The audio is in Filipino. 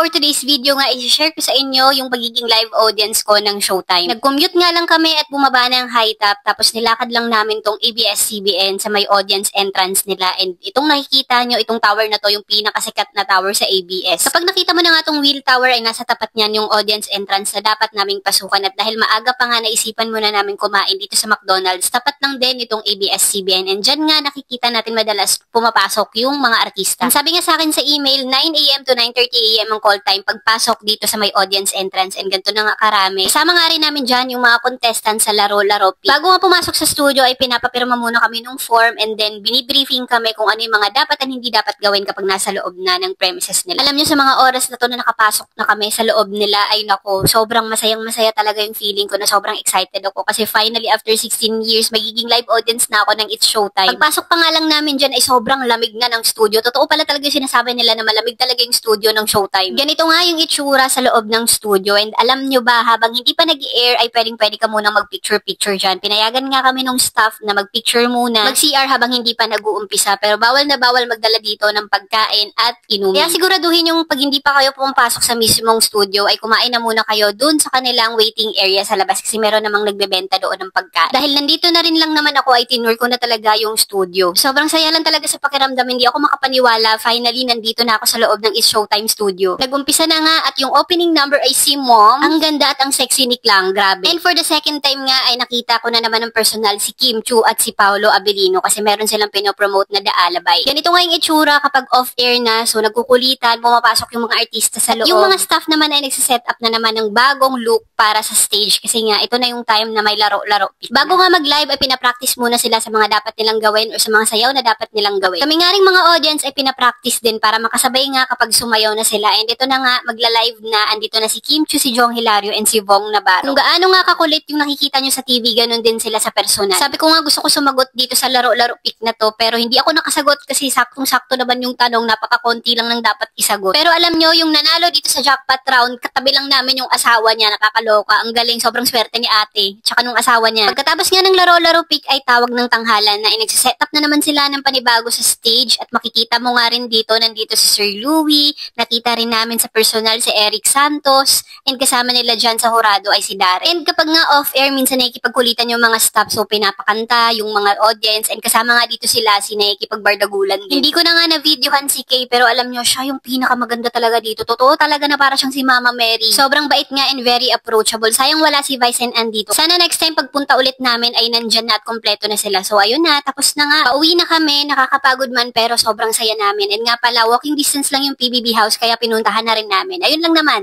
for today's video nga, i-share ko sa inyo yung pagiging live audience ko ng Showtime. Nag-commute nga lang kami at bumaba ng high top, tapos nilakad lang namin tong ABS-CBN sa may audience entrance nila. And itong nakikita nyo, itong tower na to, yung pinakasikat na tower sa ABS. Kapag nakita mo na nga tong wheel tower, ay nasa tapat niyan yung audience entrance na dapat naming pasukan. At dahil maaga pa nga, naisipan muna namin kumain dito sa McDonald's, tapat lang din itong ABS-CBN. And dyan nga nakikita natin madalas pumapasok yung mga artista. And sabi nga sa akin sa email, 9 AM to 9:30 AM ang call time pagpasok dito sa may audience entrance, and ganito na nga karami. Kasama nga rin namin dyan yung mga contestants sa laro-laro. Bago nga pumasok sa studio ay pinapapirma muna kami ng form, and then binibriefing kami kung ano yung mga dapat at hindi dapat gawin kapag nasa loob na ng premises nila. Alam nyo, sa mga oras na to na nakapasok na kami sa loob nila, ay nako, sobrang masayang-masaya talaga yung feeling ko, na sobrang excited ako kasi finally after 16 years magiging live audience na ako ng It's Showtime. Pagpasok pa nga lang namin dyan ay sobrang lamig na ng studio. Totoo pala talaga yung sinasabi nila na malamig talaga yung studio ng Showtime. Ganito nga yung itsura sa loob ng studio, and alam nyo ba, habang hindi pa nag-air ay pwede ka munang mag-picture-picture dyan. Pinayagan nga kami nung staff na mag-picture muna, mag-CR habang hindi pa nag-uumpisa, pero bawal na bawal magdala dito ng pagkain at inumin. Kaya siguraduhin yung pag hindi pa kayo pumapasok sa mismong studio ay kumain na muna kayo dun sa kanilang waiting area sa labas, kasi meron namang nagbebenta doon ng pagkain. Dahil nandito na rin lang naman ako ay tinur ko na talaga yung studio. Sobrang saya lang talaga sa pakiramdam, hindi ako makapaniwala. Finally, nandito na ako sa loob ng It's Showtime studio. Nag-umpisa na nga at yung opening number ay si Mom. Ang ganda at ang sexy ni Klang, grabe. And for the second time nga ay nakita ko na naman ng personal si Kim Chu at si Paolo Abilino, kasi meron silang pinopromote na The Alibay. Ganito nga yung itsura kapag off-air na, so nagkukulitan, pumapasok yung mga artista sa loob. Yung mga staff naman ay nagsiset up na naman ng bagong look para sa stage, kasi nga ito na yung time na may laro-laro. Bago nga mag-live ay pinapractice muna sila sa mga dapat nilang gawin o sa mga sayaw na dapat nilang gawin. Kami nga ring mga audience ay pinapractice din para makasabay nga kapag sumayaw na sila. And ito na nga, magla-live na, andito na si Kim Chu, si Jong Hilario, and si Vong Navarro. Kung gaano nga kakulit yung nakikita nyo sa TV, ganun din sila sa personal. Sabi ko nga gusto ko sumagot dito sa laro-laro pick na to, pero hindi ako nakasagot kasi saktong-sakto naman yung tanong, napaka-konti lang ng dapat isagot. Pero alam nyo, yung nanalo dito sa jackpot round, katabi lang namin yung asawa niya, nakakaloka. Ang galing, sobrang swerte ni ate, tsaka nung asawa niya. Pagkatapos nga ng laro-laro pick ay tawag ng tanghalan na nagsiset up na naman sila ng panibago sa stage, at makikita mo nga rin dito, nandito si Sir Louie, nakita rin namin sa personal si Eric Santos, and kasama nila dyan sa Horado ay si Darren. And kapag nga off-air, minsan nakikipagkulitan yung mga staff, so pinapakanta yung mga audience, and kasama nga dito sila si nakikipagbardagulan din. Hindi ko na nga na-videohan si Kay, pero alam nyo, siya yung pinakamaganda talaga dito. Totoo talaga na para siyang si Mama Mary. Sobrang bait nga and very approachable. Sayang wala si Vice and andito. Sana next time pagpunta ulit namin ay nandyan na at kompleto na sila. So ayun na, tapos na nga. Pauwi na kami, nakakapagod man pero sobrang saya namin. And nga pala, walking distance lang yung PBB house, kaya pinuntahan na rin namin. Ayun lang naman.